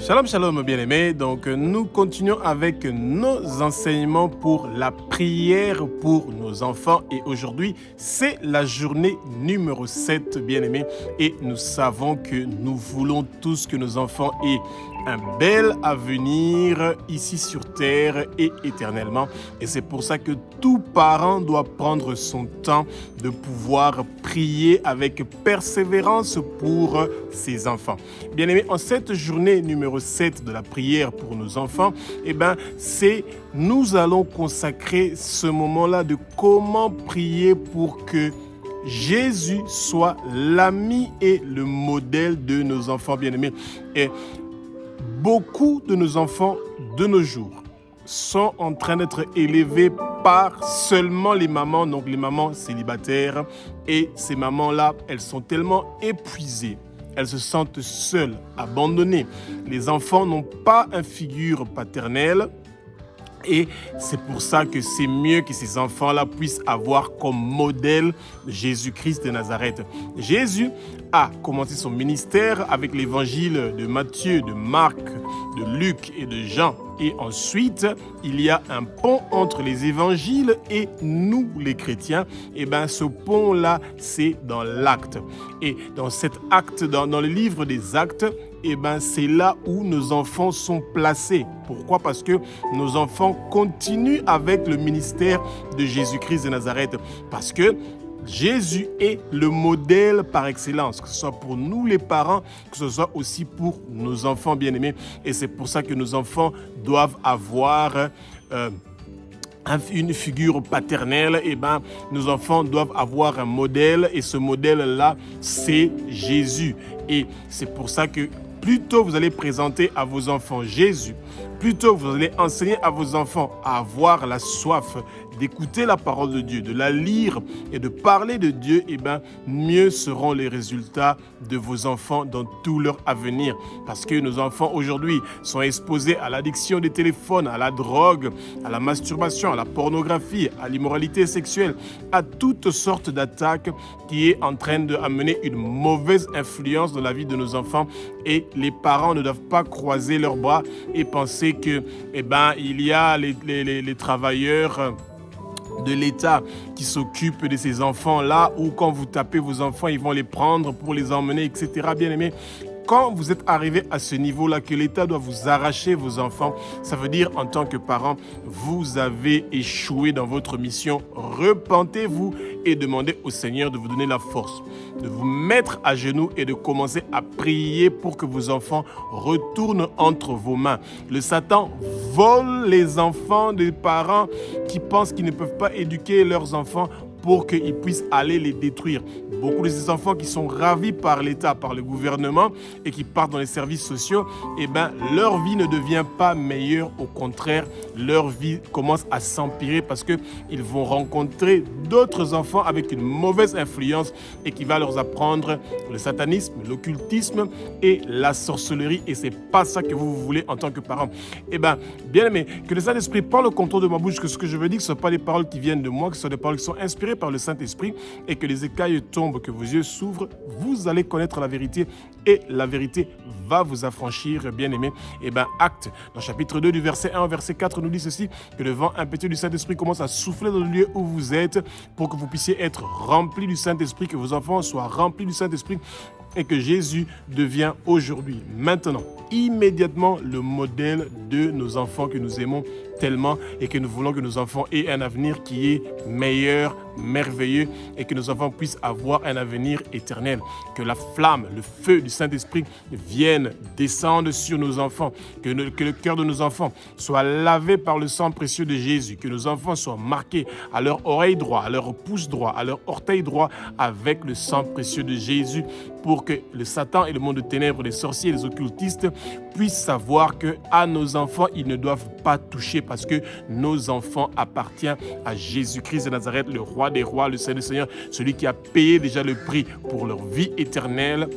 Shalom, shalom, bien-aimés. Donc, nous continuons avec nos enseignements pour la prière pour nos enfants. Et aujourd'hui, c'est la journée numéro 7, bien-aimés. Et nous savons que nous voulons tous que nos enfants aient un bel avenir ici sur terre et éternellement. Et c'est pour ça que tout parent doit prendre son temps de pouvoir prier avec persévérance pour ses enfants. Bien-aimés, en cette journée numéro 7 de la prière pour nos enfants, nous allons consacrer ce moment-là de comment prier pour que Jésus soit l'ami et le modèle de nos enfants bien-aimés. Et beaucoup de nos enfants de nos jours sont en train d'être élevés par seulement les mamans, donc les mamans célibataires. Et ces mamans-là, elles sont tellement épuisées. Elles se sentent seules, abandonnées. Les enfants n'ont pas une figure paternelle. Et c'est pour ça que c'est mieux que ces enfants-là puissent avoir comme modèle Jésus-Christ de Nazareth. Jésus a commencé son ministère avec l'évangile de Matthieu, de Marc, de Luc et de Jean. Et ensuite, il y a un pont entre les évangiles et nous, les chrétiens. Et bien, ce pont-là, c'est dans l'acte. Et dans cet acte, dans le livre des actes, c'est là où nos enfants sont placés. Pourquoi? Parce que nos enfants continuent avec le ministère de Jésus-Christ de Nazareth. Parce que Jésus est le modèle par excellence, que ce soit pour nous les parents, que ce soit aussi pour nos enfants bien-aimés. Et c'est pour ça que nos enfants doivent avoir une figure paternelle. Nos enfants doivent avoir un modèle, et ce modèle-là, c'est Jésus. Et c'est pour ça que plus tôt vous allez présenter à vos enfants Jésus, plus tôt vous allez enseigner à vos enfants à avoir la soif d'écouter la parole de Dieu, de la lire et de parler de Dieu, mieux seront les résultats de vos enfants dans tout leur avenir. Parce que nos enfants aujourd'hui sont exposés à l'addiction des téléphones, à la drogue, à la masturbation, à la pornographie, à l'immoralité sexuelle, à toutes sortes d'attaques qui est en train d'amener une mauvaise influence dans la vie de nos enfants. Et les parents ne doivent pas croiser leurs bras et penser que, il y a les travailleurs de l'État qui s'occupent de ces enfants-là, ou quand vous tapez vos enfants, ils vont les prendre pour les emmener, etc. Bien-aimés, quand vous êtes arrivé à ce niveau-là, que l'État doit vous arracher vos enfants, ça veut dire en tant que parent, vous avez échoué dans votre mission. Repentez-vous et demandez au Seigneur de vous donner la force, de vous mettre à genoux et de commencer à prier pour que vos enfants retournent entre vos mains. Le Satan vole les enfants des parents qui pensent qu'ils ne peuvent pas éduquer leurs enfants pour qu'ils puissent aller les détruire. Beaucoup de ces enfants qui sont ravis par l'État, par le gouvernement et qui partent dans les services sociaux, leur vie ne devient pas meilleure. Au contraire, leur vie commence à s'empirer parce qu'ils vont rencontrer d'autres enfants avec une mauvaise influence et qui va leur apprendre le satanisme, l'occultisme et la sorcellerie. Et c'est pas ça que vous voulez en tant que parent. Bien aimé, que le Saint-Esprit prenne le contrôle de ma bouche, que ce que je veux dire, ce ne sont pas des paroles qui viennent de moi, que ce sont des paroles qui sont inspirées par le Saint-Esprit, et que les écailles tombent, que vos yeux s'ouvrent, vous allez connaître la vérité et la vérité va vous affranchir, bien-aimés. Acte, dans chapitre 2 du verset 1 au verset 4, nous dit ceci, que le vent impétueux du Saint-Esprit commence à souffler dans le lieu où vous êtes pour que vous puissiez être remplis du Saint-Esprit, que vos enfants soient remplis du Saint-Esprit et que Jésus devient aujourd'hui, maintenant, immédiatement le modèle de nos enfants que nous aimons tellement et que nous voulons que nos enfants aient un avenir qui est meilleur, merveilleux, et que nos enfants puissent avoir un avenir éternel. Que la flamme, le feu du Saint-Esprit vienne descendre sur nos enfants, que le cœur de nos enfants soit lavé par le sang précieux de Jésus, que nos enfants soient marqués à leur oreille droite, à leur pouce droit, à leur orteil droit avec le sang précieux de Jésus, pour que le Satan et le monde de ténèbres, les sorciers et les occultistes puissent savoir que à nos enfants, ils ne doivent pas toucher, parce que nos enfants appartiennent à Jésus-Christ de Nazareth, le roi des rois, le Seigneur des seigneurs, celui qui a payé déjà le prix pour leur vie éternelle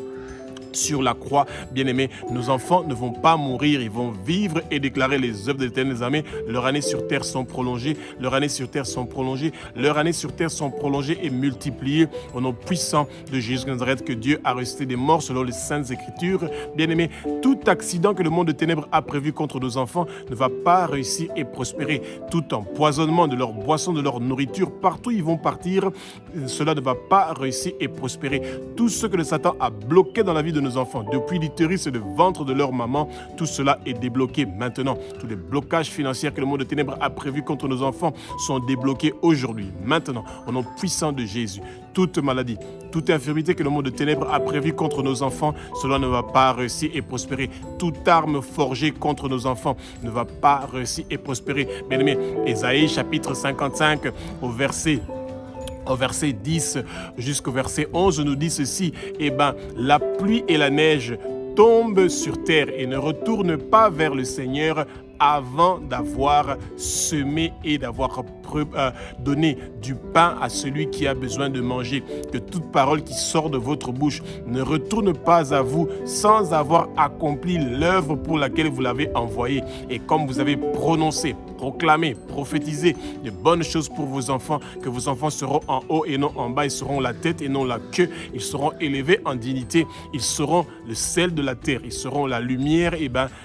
sur la croix, bien-aimés, nos enfants ne vont pas mourir, ils vont vivre et déclarer les œuvres de l'Éternel des armées. Leurs années sur terre sont prolongées, leurs années sur terre sont prolongées, leurs années sur terre sont prolongées et multipliées au nom puissant de Jésus de Nazareth, que Dieu a ressuscité des morts selon les Saintes Écritures. Bien-aimés, tout accident que le monde de ténèbres a prévu contre nos enfants ne va pas réussir et prospérer. Tout empoisonnement de leur boisson, de leur nourriture, partout où ils vont partir, cela ne va pas réussir et prospérer. Tout ce que le Satan a bloqué dans la vie de nos enfants, depuis l'utérus et le ventre de leur maman, tout cela est débloqué maintenant. Tous les blocages financiers que le monde de ténèbres a prévus contre nos enfants sont débloqués aujourd'hui, maintenant, au nom puissant de Jésus. Toute maladie, toute infirmité que le monde de ténèbres a prévue contre nos enfants, cela ne va pas réussir et prospérer. Toute arme forgée contre nos enfants ne va pas réussir et prospérer. Bien-aimés, Ésaïe chapitre 55 au verset 10 jusqu'au verset 11 nous dit ceci: la pluie et la neige tombent sur terre et ne retournent pas vers le Seigneur avant d'avoir semé et d'avoir donné du pain à celui qui a besoin de manger. Que toute parole qui sort de votre bouche ne retourne pas à vous sans avoir accompli l'œuvre pour laquelle vous l'avez envoyée. Et comme vous avez prononcé, proclamé, prophétisé de bonnes choses pour vos enfants, que vos enfants seront en haut et non en bas, ils seront la tête et non la queue, ils seront élevés en dignité, ils seront le sel de la terre, ils seront la lumière.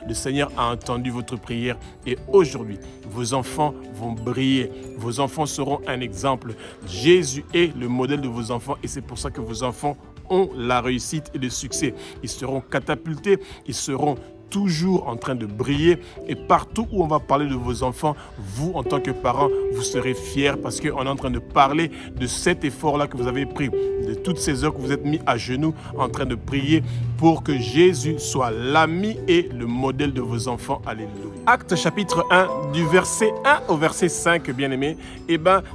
Le Seigneur a entendu votre prière et aujourd'hui, vos enfants vont briller. Vos enfants seront un exemple. Jésus est le modèle de vos enfants et c'est pour ça que vos enfants ont la réussite et le succès. Ils seront catapultés, ils seront toujours en train de briller et partout où on va parler de vos enfants, vous en tant que parents, vous serez fiers parce qu'on est en train de parler de cet effort-là que vous avez pris, de toutes ces heures que vous êtes mis à genoux en train de prier pour que Jésus soit l'ami et le modèle de vos enfants. Alléluia. Actes chapitre 1 du verset 1 au verset 5, bien-aimés,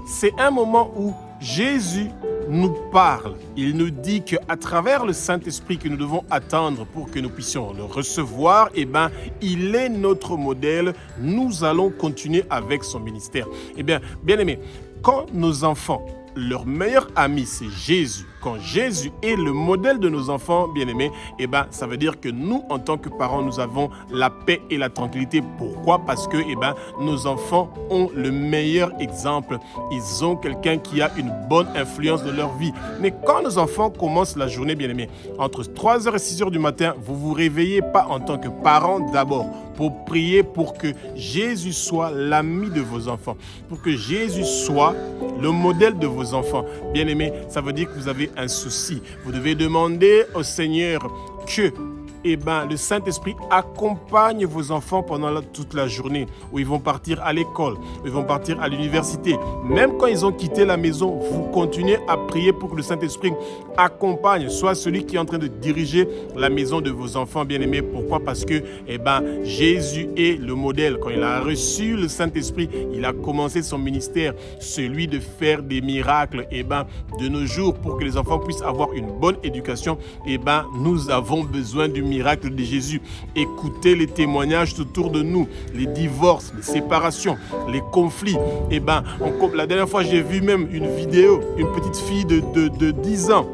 c'est un moment où Jésus nous parle. Il nous dit qu'à travers le Saint-Esprit que nous devons attendre pour que nous puissions le recevoir, il est notre modèle. Nous allons continuer avec son ministère. Bien-aimés, quand nos enfants, leur meilleur ami, c'est Jésus. Quand Jésus est le modèle de nos enfants bien-aimés, ça veut dire que nous, en tant que parents, nous avons la paix et la tranquillité. Pourquoi? Parce que nos enfants ont le meilleur exemple. Ils ont quelqu'un qui a une bonne influence dans leur vie. Mais quand nos enfants commencent la journée, bien-aimés, entre 3h et 6h du matin, vous ne vous réveillez pas en tant que parents d'abord pour prier pour que Jésus soit l'ami de vos enfants, pour que Jésus soit le modèle de vos enfants. Bien-aimés, ça veut dire que vous avez un souci. Vous devez demander au Seigneur que le Saint-Esprit accompagne vos enfants pendant toute la journée, où ils vont partir à l'école, où ils vont partir à l'université. Même quand ils ont quitté la maison, vous continuez à prier pour que le Saint-Esprit accompagne, soit celui qui est en train de diriger la maison de vos enfants bien-aimés. Pourquoi? Parce que Jésus est le modèle. Quand il a reçu le Saint-Esprit, il a commencé son ministère, celui de faire des miracles. De nos jours, pour que les enfants puissent avoir une bonne éducation, nous avons besoin du miracle de Jésus. Écoutez les témoignages autour de nous, les divorces, les séparations, les conflits. La dernière fois, j'ai vu même une vidéo, une petite fille de 10 ans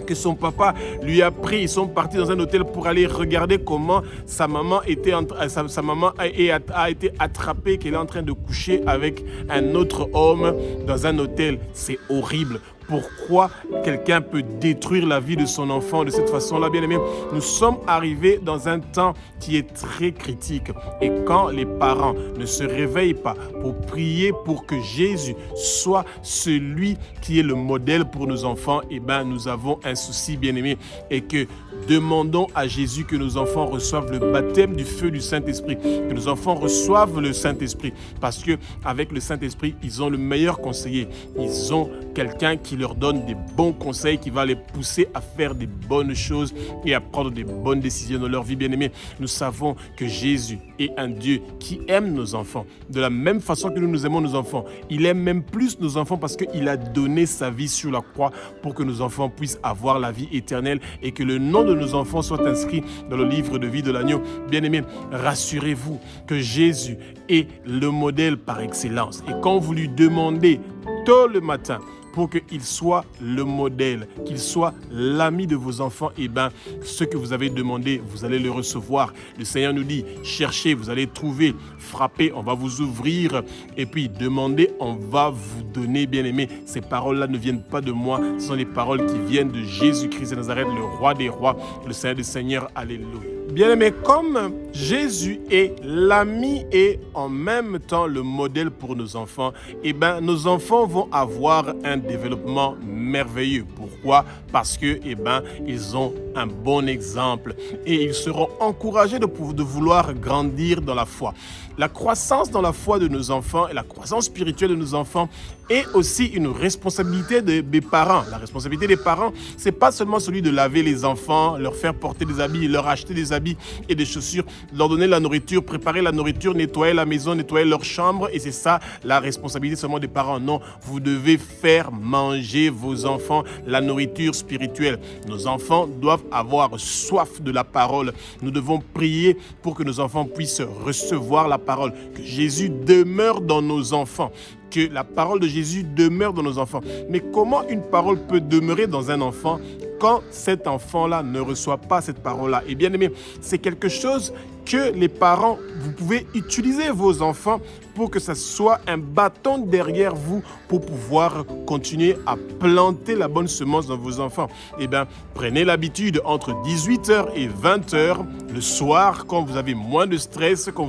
que son papa lui a pris. Ils sont partis dans un hôtel pour aller regarder comment sa maman a été attrapée, qu'elle est en train de coucher avec un autre homme dans un hôtel. C'est horrible. Pourquoi quelqu'un peut détruire la vie de son enfant de cette façon-là, bien-aimés? Nous sommes arrivés dans un temps qui est très critique. Et quand les parents ne se réveillent pas pour prier pour que Jésus soit celui qui est le modèle pour nos enfants, nous avons un souci, bien-aimés. Et que demandons à Jésus que nos enfants reçoivent le baptême du feu du Saint-Esprit, que nos enfants reçoivent le Saint-Esprit. Parce qu'avec le Saint-Esprit, ils ont le meilleur conseiller. Ils ont quelqu'un qui leur donne des bons conseils, qui va les pousser à faire des bonnes choses et à prendre des bonnes décisions dans leur vie, bien-aimés. Nous savons que Jésus est un Dieu qui aime nos enfants. De la même façon que nous aimons nos enfants, il aime même plus nos enfants parce qu'il a donné sa vie sur la croix pour que nos enfants puissent avoir la vie éternelle et que le nom de nos enfants soit inscrit dans le livre de vie de l'agneau. Bien-aimés, rassurez-vous que Jésus est le modèle par excellence. Et quand vous lui demandez tôt le matin, pour qu'il soit le modèle, qu'il soit l'ami de vos enfants, eh bien, ce que vous avez demandé, vous allez le recevoir. Le Seigneur nous dit, cherchez, vous allez trouver, frappez, on va vous ouvrir, et puis demandez, on va vous donner, bien-aimés. Ces paroles-là ne viennent pas de moi, ce sont les paroles qui viennent de Jésus-Christ de Nazareth, le roi des rois, le Seigneur des seigneurs. Alléluia. Bien-aimés, comme Jésus est l'ami et en même temps le modèle pour nos enfants, eh bien, nos enfants vont avoir un développement merveilleux. Pourquoi? Parce que, eh bien, ils ont un bon exemple et ils seront encouragés de vouloir grandir dans la foi. La croissance dans la foi de nos enfants et la croissance spirituelle de nos enfants est aussi une responsabilité des parents. La responsabilité des parents, c'est pas seulement celui de laver les enfants, leur faire porter des habits, leur acheter des habits et des chaussures, leur donner la nourriture, préparer la nourriture, nettoyer la maison, nettoyer leur chambre, et c'est ça la responsabilité seulement des parents. Non, vous devez faire manger vos enfants la nourriture spirituelle. Nos enfants doivent avoir soif de la parole. Nous devons prier pour que nos enfants puissent recevoir la parole, que Jésus demeure dans nos enfants, que la parole de Jésus demeure dans nos enfants. Mais comment une parole peut demeurer dans un enfant quand cet enfant-là ne reçoit pas cette parole-là? Et bien aimé, c'est quelque chose que les parents, vous pouvez utiliser vos enfants pour que ça soit un bâton derrière vous pour pouvoir continuer à planter la bonne semence dans vos enfants. Eh bien, prenez l'habitude entre 18h et 20h le soir, quand vous avez moins de stress, quand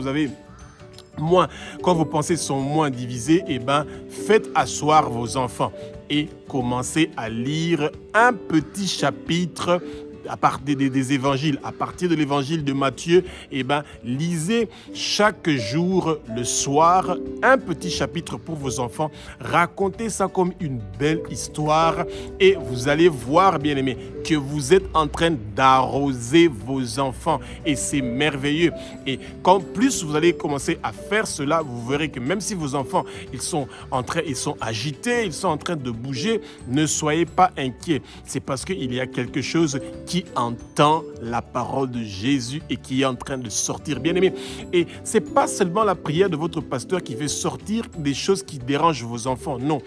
vos pensées sont moins divisées, eh ben, faites asseoir vos enfants et commencez à lire un petit chapitre à partir des évangiles, à partir de l'évangile de Matthieu. Eh ben, lisez chaque jour le soir un petit chapitre pour vos enfants. Racontez ça comme une belle histoire et vous allez voir, bien aimés, que vous êtes en train d'arroser vos enfants et c'est merveilleux. Et quand plus vous allez commencer à faire cela, vous verrez que même si vos enfants ils sont agités, ils sont en train de bouger, ne soyez pas inquiets. C'est parce qu'il y a quelque chose qui entend la parole de Jésus et qui est en train de sortir, bien aimé. Et c'est pas seulement la prière de votre pasteur qui fait sortir des choses qui dérangent vos enfants, non.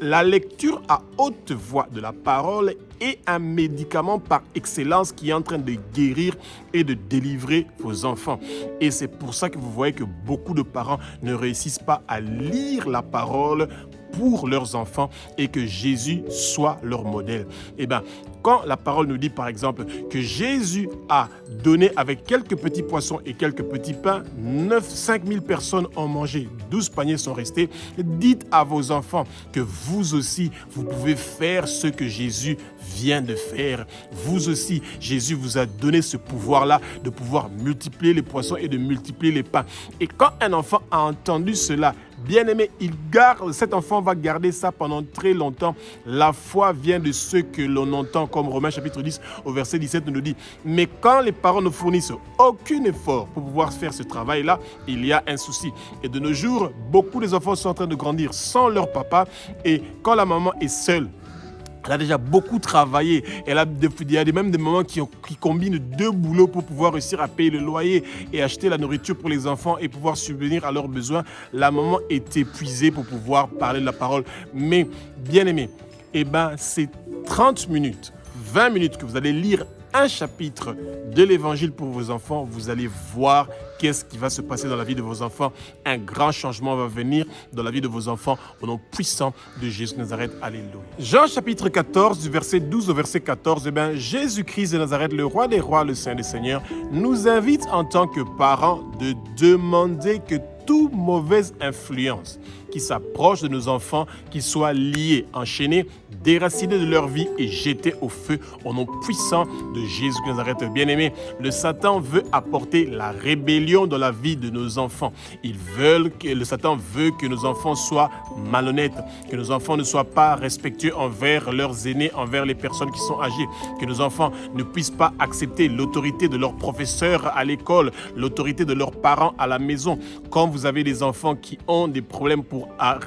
La lecture à haute voix de la parole est un médicament par excellence qui est en train de guérir et de délivrer vos enfants. Et c'est pour ça que vous voyez que beaucoup de parents ne réussissent pas à lire la parole pour leurs enfants et que Jésus soit leur modèle. Eh bien, quand la parole nous dit par exemple que Jésus a donné avec quelques petits poissons et quelques petits pains, 5000 personnes ont mangé, 12 paniers sont restés, dites à vos enfants que vous aussi, vous pouvez faire ce que Jésus vient de faire. Vous aussi, Jésus vous a donné ce pouvoir-là de pouvoir multiplier les poissons et de multiplier les pains. Et quand un enfant a entendu cela, bien aimé, cet enfant va garder ça pendant très longtemps. La foi vient de ce que l'on entend, comme Romains chapitre 10 au verset 17 nous dit. Mais quand les parents ne fournissent aucun effort pour pouvoir faire ce travail-là, il y a un souci. Et de nos jours, beaucoup des enfants sont en train de grandir sans leur papa. Et quand la maman est seule, elle a déjà beaucoup travaillé. Il y a même des mamans qui combinent 2 boulots pour pouvoir réussir à payer le loyer et acheter la nourriture pour les enfants et pouvoir subvenir à leurs besoins. La maman est épuisée pour pouvoir parler de la parole. Mais, bien aimé, eh ben, c'est 30 minutes, 20 minutes que vous allez lire un chapitre de l'évangile pour vos enfants. Vous allez voir qu'est-ce qui va se passer dans la vie de vos enfants. Un grand changement va venir dans la vie de vos enfants au nom puissant de Jésus de Nazareth. Alléluia. Jean chapitre 14, du verset 12 au verset 14, eh bien, Jésus-Christ de Nazareth, le roi des rois, le Seigneur des seigneurs, nous invite en tant que parents de demander que toute mauvaise influence qui s'approche de nos enfants, qui soient liés, enchaînés, déracinés de leur vie et jetés au feu au nom puissant de Jésus de Nazareth. Bien-aimé, le Satan veut apporter la rébellion dans la vie de nos enfants. Le Satan veut que nos enfants soient malhonnêtes, que nos enfants ne soient pas respectueux envers leurs aînés, envers les personnes qui sont âgées, que nos enfants ne puissent pas accepter l'autorité de leurs professeurs à l'école, l'autorité de leurs parents à la maison. Quand vous avez des enfants qui ont des problèmes pour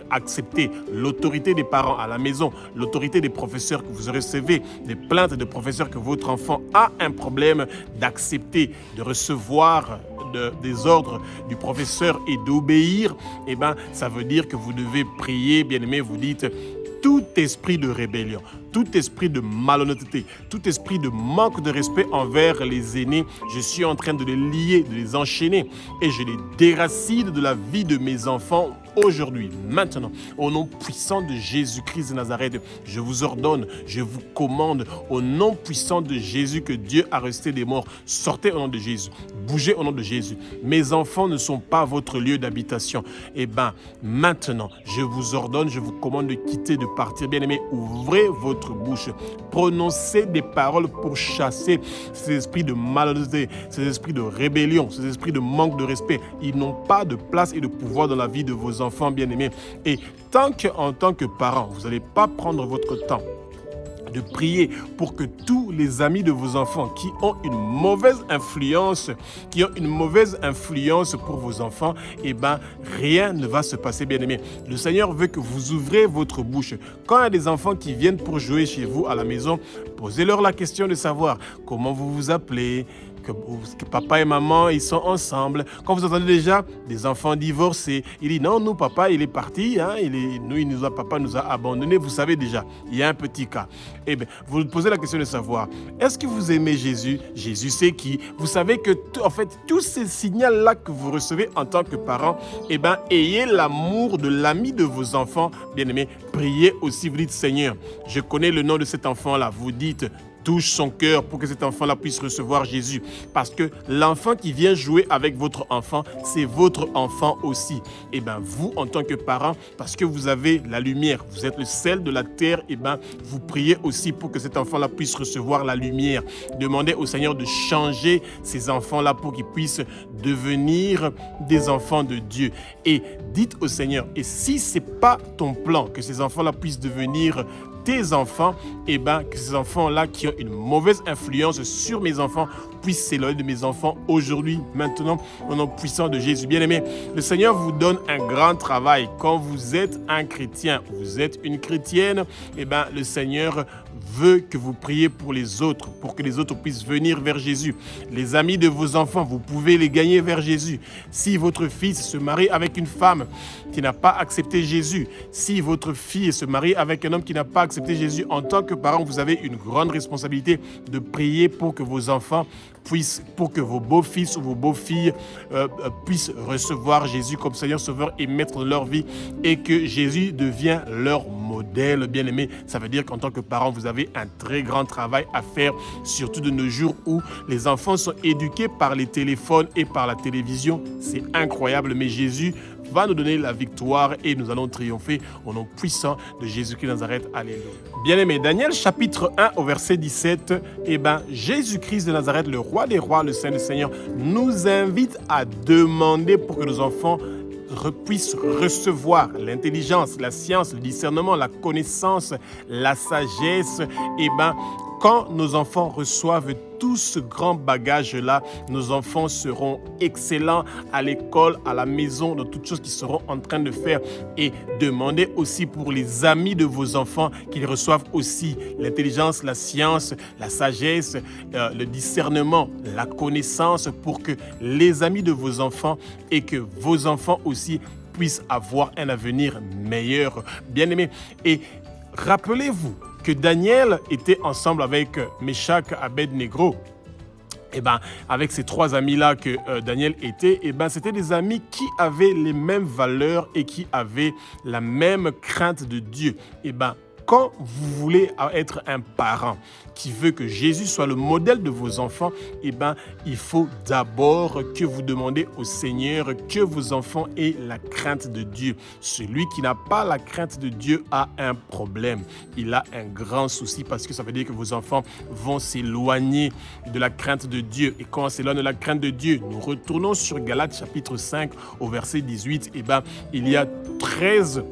accepter l'autorité des parents à la maison, l'autorité des professeurs que vous recevez, des plaintes de professeurs que votre enfant a un problème d'accepter, de recevoir des ordres du professeur et d'obéir, eh ben, ça veut dire que vous devez prier, bien-aimé, vous dites: tout esprit de rébellion, tout esprit de malhonnêteté, tout esprit de manque de respect envers les aînés, je suis en train de les lier, de les enchaîner et je les déracine de la vie de mes enfants aujourd'hui, maintenant, au nom puissant de Jésus-Christ de Nazareth. Je vous ordonne, je vous commande, au nom puissant de Jésus que Dieu a resté des morts, sortez au nom de Jésus, bougez au nom de Jésus. Mes enfants ne sont pas votre lieu d'habitation. Eh bien, maintenant, je vous ordonne, je vous commande de quitter, de partir. Bien-aimés, ouvrez votre bouche, prononcez des paroles pour chasser ces esprits de malhonnêteté, ces esprits de rébellion, ces esprits de manque de respect. Ils n'ont pas de place et de pouvoir dans la vie de vos enfants bien-aimés. Et tant qu'en tant que parents, vous n'allez pas prendre votre temps de prier pour que tous les amis de vos enfants qui ont une mauvaise influence, pour vos enfants, eh bien, rien ne va se passer, bien-aimés. Le Seigneur veut que vous ouvrez votre bouche. Quand il y a des enfants qui viennent pour jouer chez vous à la maison, posez-leur la question de savoir comment vous vous appelez, que papa et maman, ils sont ensemble. Quand vous entendez déjà des enfants divorcés, il dit non, nous, papa, il est parti, hein, papa nous a abandonnés. Vous savez déjà, il y a un petit cas. Eh bien, vous vous posez la question de savoir, est-ce que vous aimez Jésus? Jésus, c'est qui? Vous savez que, en fait, tous ces signaux-là que vous recevez en tant que parents, eh bien, ayez l'amour de l'ami de vos enfants, bien-aimés. Priez aussi, vous dites, Seigneur, je connais le nom de cet enfant-là. Vous dites, touche son cœur pour que cet enfant-là puisse recevoir Jésus. Parce que l'enfant qui vient jouer avec votre enfant, c'est votre enfant aussi. Et bien, vous, en tant que parent, parce que vous avez la lumière, vous êtes le sel de la terre, et bien, vous priez aussi pour que cet enfant-là puisse recevoir la lumière. Demandez au Seigneur de changer ces enfants-là pour qu'ils puissent devenir des enfants de Dieu. Et dites au Seigneur, et si ce n'est pas ton plan que ces enfants-là puissent devenir tes enfants, et bien que ces enfants-là qui ont une mauvaise influence sur mes enfants puissent s'éloigner de mes enfants aujourd'hui, maintenant, au nom puissant de Jésus. Bien-aimés, le Seigneur vous donne un grand travail. Quand vous êtes un chrétien, vous êtes une chrétienne, et bien le Seigneur veut que vous priez pour les autres, pour que les autres puissent venir vers Jésus. Les amis de vos enfants, vous pouvez les gagner vers Jésus. Si votre fils se marie avec une femme qui n'a pas accepté Jésus, si votre fille se marie avec un homme qui n'a pas accepté Jésus, en tant que parent, vous avez une grande responsabilité de prier pour que vos enfants pour que vos beaux-fils ou vos beaux-filles puissent recevoir Jésus comme Seigneur Sauveur et Maître de leur vie, et que Jésus devient leur modèle, bien-aimé. Ça veut dire qu'en tant que parents, vous avez un très grand travail à faire, surtout de nos jours où les enfants sont éduqués par les téléphones et par la télévision. C'est incroyable, mais Jésus va nous donner la victoire et nous allons triompher au nom puissant de Jésus-Christ de Nazareth. Alléluia. Bien-aimé, Daniel chapitre 1 au verset 17, Jésus-Christ de Nazareth, le roi des rois, le Saint des Seigneurs, nous invite à demander pour que nos enfants puissent recevoir l'intelligence, la science, le discernement, la connaissance, la sagesse. Quand nos enfants reçoivent tout ce grand bagage-là, nos enfants seront excellents à l'école, à la maison, dans toutes choses qu'ils seront en train de faire. Et demandez aussi pour les amis de vos enfants qu'ils reçoivent aussi l'intelligence, la science, la sagesse, le discernement, la connaissance, pour que les amis de vos enfants et que vos enfants aussi puissent avoir un avenir meilleur. Bien-aimés, et rappelez-vous que Daniel était ensemble avec Meshach, Abed-Nego. Avec ces trois amis-là que Daniel était, c'était des amis qui avaient les mêmes valeurs et qui avaient la même crainte de Dieu. Quand vous voulez être un parent qui veut que Jésus soit le modèle de vos enfants, il faut d'abord que vous demandez au Seigneur que vos enfants aient la crainte de Dieu. Celui qui n'a pas la crainte de Dieu a un problème. Il a un grand souci parce que ça veut dire que vos enfants vont s'éloigner de la crainte de Dieu. Et quand on s'éloigne de la crainte de Dieu, nous retournons sur Galates chapitre 5 au verset 18, il y a 13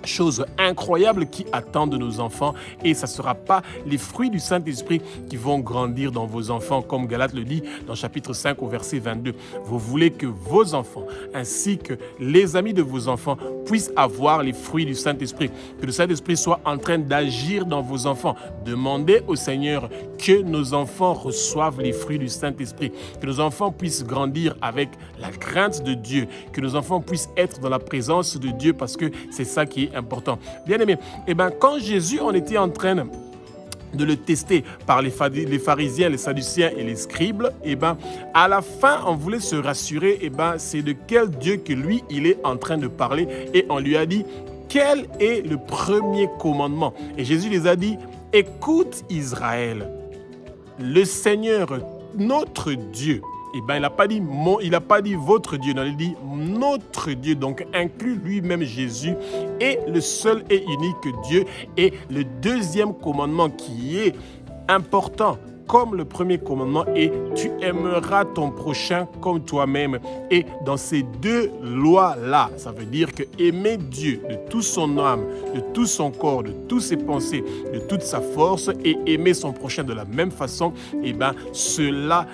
choses incroyables qui attendent nos enfants, et ça ne sera pas les fruits du Saint-Esprit qui vont grandir dans vos enfants, comme Galates le dit dans chapitre 5 au verset 22. Vous voulez que vos enfants ainsi que les amis de vos enfants puissent avoir les fruits du Saint-Esprit, que le Saint-Esprit soit en train d'agir dans vos enfants. Demandez au Seigneur que nos enfants reçoivent les fruits du Saint-Esprit, que nos enfants puissent grandir avec la crainte de Dieu, que nos enfants puissent être dans la présence de Dieu, parce que c'est ça qui est important. Bien aimé, quand Jésus en était en train de le tester par les pharisiens, les sadduciens et les scribes, à la fin, on voulait se rassurer, c'est de quel Dieu que lui, il est en train de parler. Et on lui a dit, quel est le premier commandement? Et Jésus les a dit, écoute Israël, le Seigneur, notre Dieu. Il n'a pas dit votre Dieu, non, il dit notre Dieu, donc inclut lui-même Jésus, est le seul et unique Dieu. Et le deuxième commandement qui est important, comme le premier commandement, est tu aimeras ton prochain comme toi-même. Et dans ces deux lois-là, ça veut dire que aimer Dieu de toute son âme, de tout son corps, de toutes ses pensées, de toute sa force, et aimer son prochain de la même façon, cela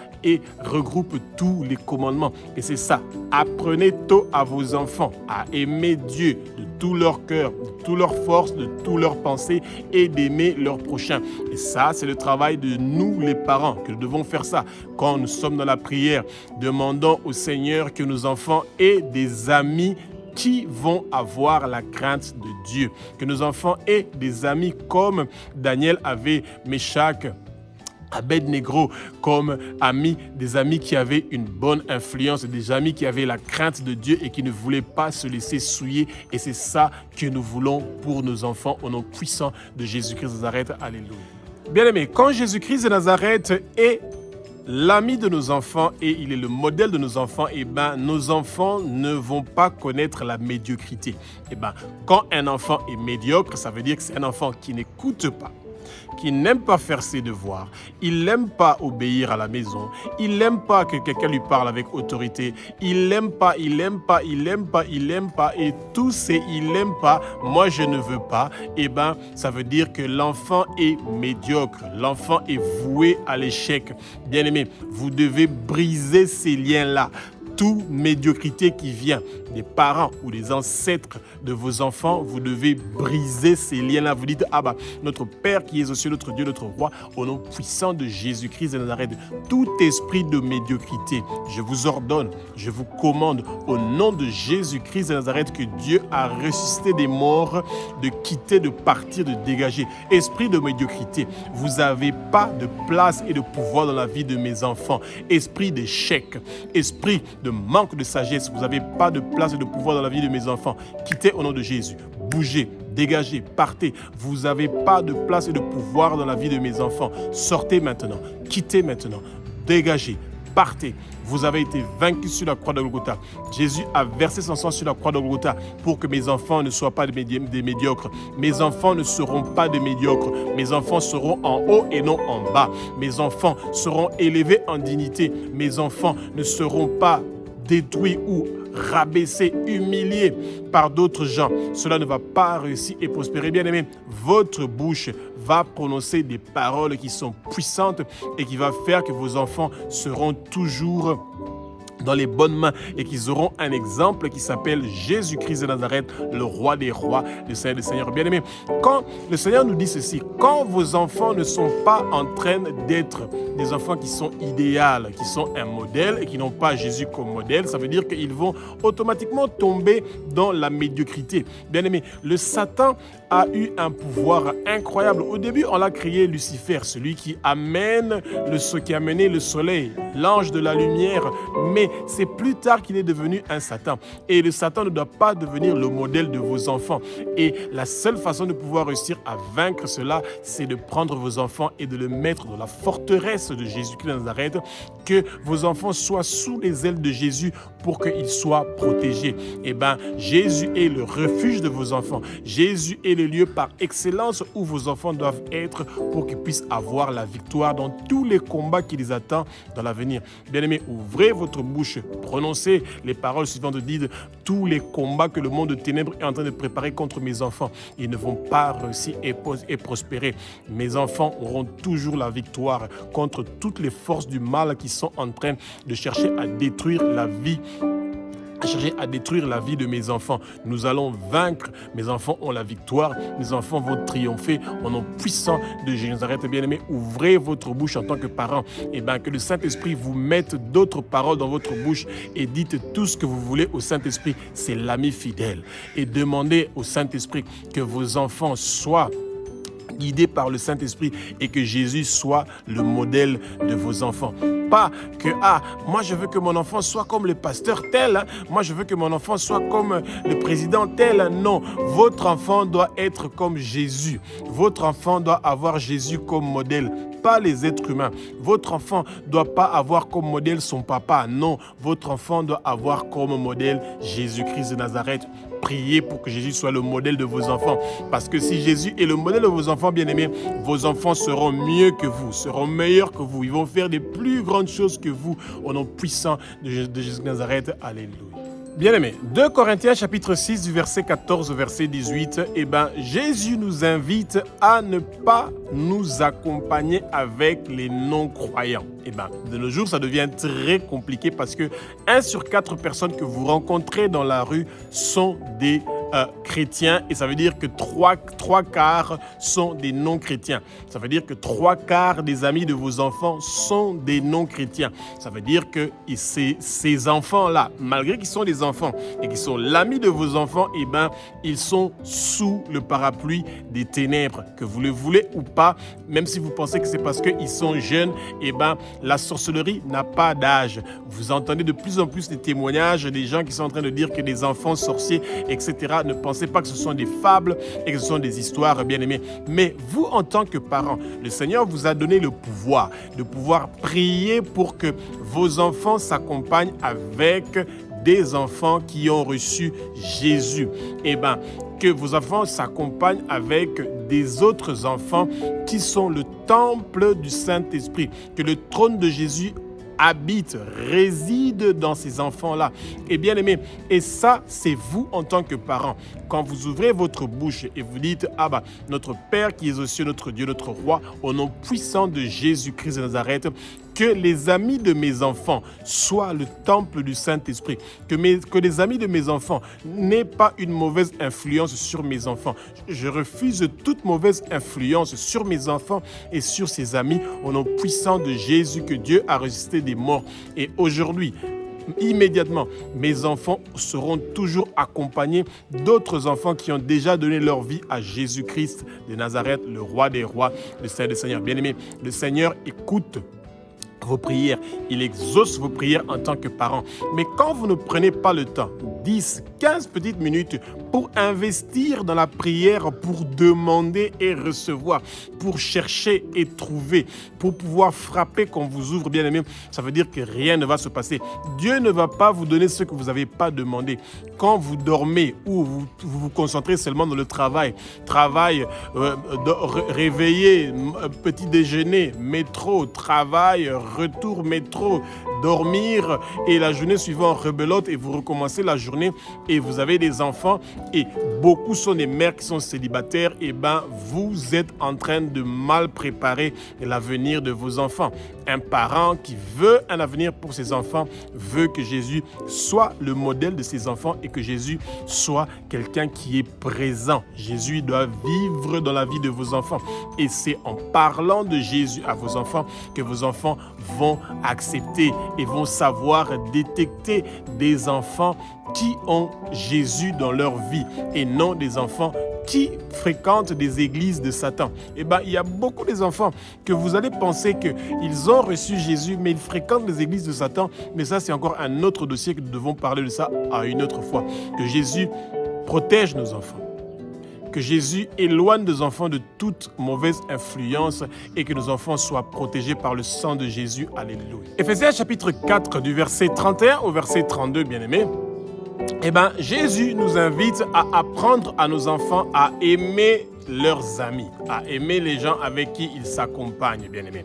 regroupe tous les commandements. Et c'est ça, apprenez tôt à vos enfants à aimer Dieu de tout leur cœur, de toute leur force, de toutes leurs pensées, et d'aimer leur prochain. Et ça, c'est le travail de nous les parents, que nous devons faire ça. Quand nous sommes dans la prière, demandons au Seigneur que nos enfants aient des amis qui vont avoir la crainte de Dieu. Que nos enfants aient des amis comme Daniel avait Méchac, Abed-Négo, comme amis, des amis qui avaient une bonne influence, des amis qui avaient la crainte de Dieu et qui ne voulaient pas se laisser souiller. Et c'est ça que nous voulons pour nos enfants au nom puissant de Jésus-Christ de Nazareth. Alléluia. Bien-aimés, quand Jésus-Christ de Nazareth est l'ami de nos enfants et il est le modèle de nos enfants, nos enfants ne vont pas connaître la médiocrité. Quand un enfant est médiocre, ça veut dire que c'est un enfant qui n'écoute pas, qui n'aime pas faire ses devoirs, il n'aime pas obéir à la maison, il n'aime pas que quelqu'un lui parle avec autorité, il n'aime pas, et tous ces il n'aime pas, moi je ne veux pas, ça veut dire que l'enfant est médiocre, l'enfant est voué à l'échec. Bien-aimé, vous devez briser ces liens-là. Toute médiocrité qui vient des parents ou des ancêtres de vos enfants, vous devez briser ces liens-là. Vous dites, notre Père qui est aux cieux, notre Dieu, notre Roi, au nom puissant de Jésus-Christ de Nazareth, tout esprit de médiocrité, je vous ordonne, je vous commande, au nom de Jésus-Christ de Nazareth, que Dieu a ressuscité des morts, de quitter, de partir, de dégager. Esprit de médiocrité, vous n'avez pas de place et de pouvoir dans la vie de mes enfants. Esprit d'échec, esprit de manque de sagesse, vous n'avez pas de place et de pouvoir dans la vie de mes enfants. Quittez au nom de Jésus. Bougez, dégagez, partez. Vous n'avez pas de place et de pouvoir dans la vie de mes enfants. Sortez maintenant. Quittez maintenant. Dégagez. Partez. Vous avez été vaincus sur la croix de Golgotha. Jésus a versé son sang sur la croix de Golgotha pour que mes enfants ne soient pas des médiocres. Mes enfants ne seront pas des médiocres. Mes enfants seront en haut et non en bas. Mes enfants seront élevés en dignité. Mes enfants ne seront pas détruits ou rabaissés, humiliés par d'autres gens. Cela ne va pas réussir et prospérer. Bien aimé, votre bouche va prononcer des paroles qui sont puissantes et qui va faire que vos enfants seront toujours dans les bonnes mains et qu'ils auront un exemple qui s'appelle Jésus-Christ de Nazareth, le roi des rois, le Seigneur des seigneurs. Bien aimé, quand le Seigneur nous dit ceci, quand vos enfants ne sont pas en train d'être des enfants qui sont idéaux, qui sont un modèle et qui n'ont pas Jésus comme modèle, ça veut dire qu'ils vont automatiquement tomber dans la médiocrité. Bien aimé, le Satan a eu un pouvoir incroyable. Au début, on l'a créé Lucifer, celui qui a amené le soleil, l'ange de la lumière, mais c'est plus tard qu'il est devenu un Satan. Et le Satan ne doit pas devenir le modèle de vos enfants. Et la seule façon de pouvoir réussir à vaincre cela, c'est de prendre vos enfants et de les mettre dans la forteresse de Jésus-Christ de Nazareth, que vos enfants soient sous les ailes de Jésus pour qu'ils soient protégés. Jésus est le refuge de vos enfants. Jésus est le lieu par excellence où vos enfants doivent être pour qu'ils puissent avoir la victoire dans tous les combats qui les attendent dans l'avenir. Bien-aimés, ouvrez votre bouche, prononcez les paroles suivantes, dites tous les combats que le monde de ténèbres est en train de préparer contre mes enfants, ils ne vont pas réussir et prospérer. Mes enfants auront toujours la victoire contre toutes les forces du mal qui sont en train de chercher à détruire la vie à chercher à détruire la vie de mes enfants. Nous allons vaincre. Mes enfants ont la victoire. Mes enfants vont triompher au nom puissant de Jésus de Nazareth. Bien-aimés, ouvrez votre bouche en tant que parents. Et bien que le Saint-Esprit vous mette d'autres paroles dans votre bouche et dites tout ce que vous voulez au Saint-Esprit. C'est l'ami fidèle. Et demandez au Saint-Esprit que vos enfants soient guidés par le Saint-Esprit et que Jésus soit le modèle de vos enfants. Pas que, moi je veux que mon enfant soit comme le pasteur tel, moi je veux que mon enfant soit comme le président tel. Non, votre enfant doit être comme Jésus. Votre enfant doit avoir Jésus comme modèle, pas les êtres humains. Votre enfant ne doit pas avoir comme modèle son papa. Non, votre enfant doit avoir comme modèle Jésus-Christ de Nazareth. Priez pour que Jésus soit le modèle de vos enfants. Parce que si Jésus est le modèle de vos enfants, bien-aimés, vos enfants seront mieux que vous, seront meilleurs que vous. Ils vont faire des plus grandes choses que vous au nom puissant de Jésus de Nazareth. Alléluia. Bien-aimés, 2 Corinthiens chapitre 6 du verset 14 au verset 18, Jésus nous invite à ne pas nous accompagner avec les non-croyants. De nos jours, ça devient très compliqué parce que 1 sur 4 personnes que vous rencontrez dans la rue sont des chrétiens et ça veut dire que 3 quarts sont des non-chrétiens. Ça veut dire que 3 quarts des amis de vos enfants sont des non-chrétiens. Ça veut dire que ces enfants-là, malgré qu'ils sont des enfants et qu'ils sont l'ami de vos enfants, ils sont sous le parapluie des ténèbres, que vous le voulez ou pas, même si vous pensez que c'est parce qu'ils sont jeunes, la sorcellerie n'a pas d'âge. Vous entendez de plus en plus des témoignages des gens qui sont en train de dire que des enfants sorciers, etc. Ne pensez pas que ce sont des fables et que ce sont des histoires bien-aimées. Mais vous, en tant que parents, le Seigneur vous a donné le pouvoir de pouvoir prier pour que vos enfants s'accompagnent avec des enfants qui ont reçu Jésus. Que vos enfants s'accompagnent avec des autres enfants qui sont le temple du Saint-Esprit. Que le trône de Jésus habite, réside dans ces enfants-là. Et bien aimé, et ça, c'est vous en tant que parents. Quand vous ouvrez votre bouche et vous dites, notre Père qui est aux cieux, notre Dieu, notre Roi, au nom puissant de Jésus-Christ de Nazareth, que les amis de mes enfants soient le temple du Saint-Esprit. Que les amis de mes enfants n'aient pas une mauvaise influence sur mes enfants. Je refuse toute mauvaise influence sur mes enfants et sur ses amis au nom puissant de Jésus que Dieu a ressuscité des morts. Et aujourd'hui, immédiatement, mes enfants seront toujours accompagnés d'autres enfants qui ont déjà donné leur vie à Jésus-Christ de Nazareth, le Roi des rois, le Seigneur des seigneurs. Bien-aimés, le Seigneur écoute vos prières, il exauce vos prières en tant que parents. Mais quand vous ne prenez pas le temps, 10, 15 petites minutes pour investir dans la prière, pour demander et recevoir, pour chercher et trouver, pour pouvoir frapper quand vous ouvre, bien aimé, ça veut dire que rien ne va se passer. Dieu ne va pas vous donner ce que vous n'avez pas demandé. Quand vous dormez ou vous vous concentrez seulement dans le travail, réveiller, petit déjeuner, métro, travail, retour métro, dormir et la journée suivante rebelote et vous recommencez la journée et vous avez des enfants et beaucoup sont des mères qui sont célibataires, vous êtes en train de mal préparer l'avenir de vos enfants. Un parent qui veut un avenir pour ses enfants veut que Jésus soit le modèle de ses enfants et que Jésus soit quelqu'un qui est présent. Jésus doit vivre dans la vie de vos enfants et c'est en parlant de Jésus à vos enfants que vos enfants vont accepter et vont savoir détecter des enfants qui ont Jésus dans leur vie et non des enfants qui fréquentent des églises de Satan. Il y a beaucoup des enfants que vous allez penser qu'ils ont reçu Jésus, mais ils fréquentent les églises de Satan. Mais ça, c'est encore un autre dossier que nous devons parler de ça à une autre fois. Que Jésus protège nos enfants. Que Jésus éloigne nos enfants de toute mauvaise influence et que nos enfants soient protégés par le sang de Jésus. Alléluia. Éphésiens chapitre 4 du verset 31 au verset 32, bien-aimés. Jésus nous invite à apprendre à nos enfants à aimer leurs amis, à aimer les gens avec qui ils s'accompagnent, bien-aimés.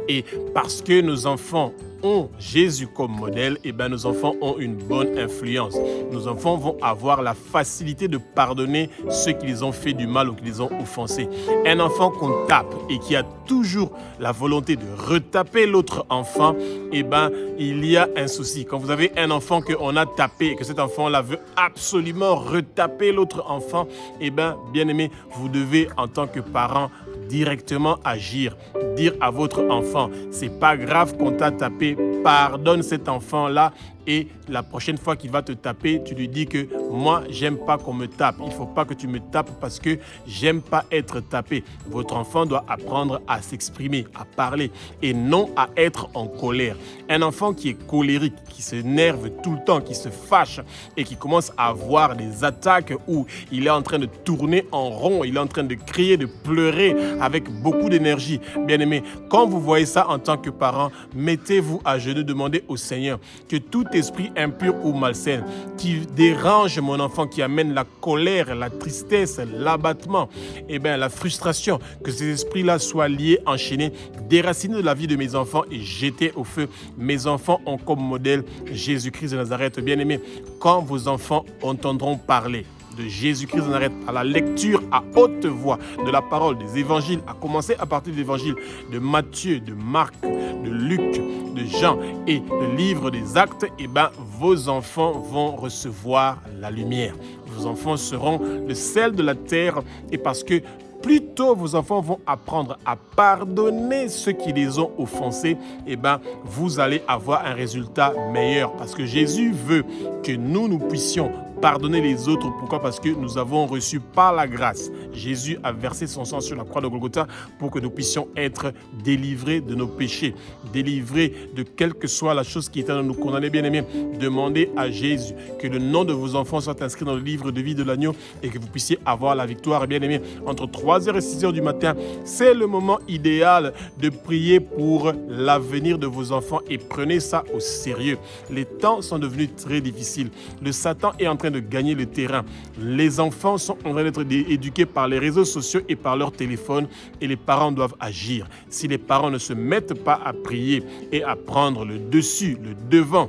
Et parce que nos enfants ont Jésus comme modèle, eh bien, nos enfants ont une bonne influence. Nos enfants vont avoir la facilité de pardonner ceux qui les ont fait du mal ou qui les ont offensés. Un enfant qu'on tape et qui a toujours la volonté de retaper l'autre enfant, eh bien, il y a un souci. Quand vous avez un enfant qu'on a tapé et que cet enfant-là veut absolument retaper l'autre enfant, eh bien, bien aimé, vous devez, en tant que parent, directement agir, dire à votre enfant, c'est pas grave qu'on t'a tapé, pardonne cet enfant-là et la prochaine fois qu'il va te taper, tu lui dis que moi, j'aime pas qu'on me tape. Il faut pas que tu me tapes parce que j'aime pas être tapé. Votre enfant doit apprendre à s'exprimer, à parler et non à être en colère. Un enfant qui est colérique, qui s'énerve tout le temps, qui se fâche et qui commence à avoir des attaques où il est en train de tourner en rond, il est en train de crier, de pleurer avec beaucoup d'énergie. Bien aimé, quand vous voyez ça en tant que parent, mettez-vous à genoux, demandez au Seigneur que tout esprit impur ou malsain qui dérange mon enfant, qui amène la colère, la tristesse, l'abattement, et bien la frustration, que ces esprits-là soient liés, enchaînés, déracinés de la vie de mes enfants et jetés au feu. Mes enfants ont comme modèle Jésus-Christ de Nazareth. Bien aimé, quand vos enfants entendront parler de Jésus-Christ de Nazareth, à la lecture à haute voix de la parole des évangiles, à commencer à partir de l'évangile de Matthieu, de Marc, de Luc, de Jean et le livre des Actes, eh ben, vos enfants vont recevoir la lumière. Vos enfants seront le sel de la terre et parce que plus tôt vos enfants vont apprendre à pardonner ceux qui les ont offensés, eh ben, vous allez avoir un résultat meilleur. Parce que Jésus veut que nous puissions pardonner les autres. Pourquoi? Parce que nous avons reçu par la grâce. Jésus a versé son sang sur la croix de Golgotha pour que nous puissions être délivrés de nos péchés, délivrés de quelle que soit la chose qui est en nous condamner. Bien aimé, demandez à Jésus que le nom de vos enfants soit inscrit dans le livre de vie de l'agneau et que vous puissiez avoir la victoire. Bien aimé, entre 3h et 6h du matin, c'est le moment idéal de prier pour l'avenir de vos enfants et prenez ça au sérieux. Les temps sont devenus très difficiles. Le Satan est en train de gagner le terrain. Les enfants sont en train d'être éduqués par les réseaux sociaux et par leur téléphone et les parents doivent agir. Si les parents ne se mettent pas à prier et à prendre le dessus, le devant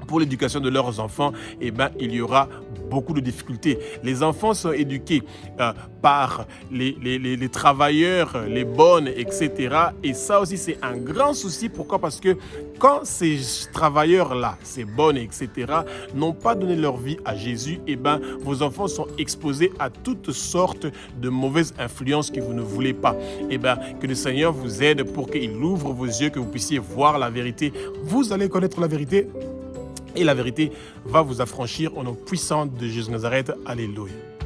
pour l'éducation de leurs enfants, eh ben, il y aura beaucoup de difficultés. Les enfants sont éduqués par les travailleurs, les bonnes, etc. Et ça aussi, c'est un grand souci. Pourquoi? Parce que quand ces travailleurs-là, ces bonnes, etc., n'ont pas donné leur vie à Jésus, eh ben, vos enfants sont exposés à toutes sortes de mauvaises influences que vous ne voulez pas. Eh ben, que le Seigneur vous aide pour qu'il ouvre vos yeux, que vous puissiez voir la vérité. Vous allez connaître la vérité. Et la vérité va vous affranchir au nom puissant de Jésus de Nazareth. Alléluia.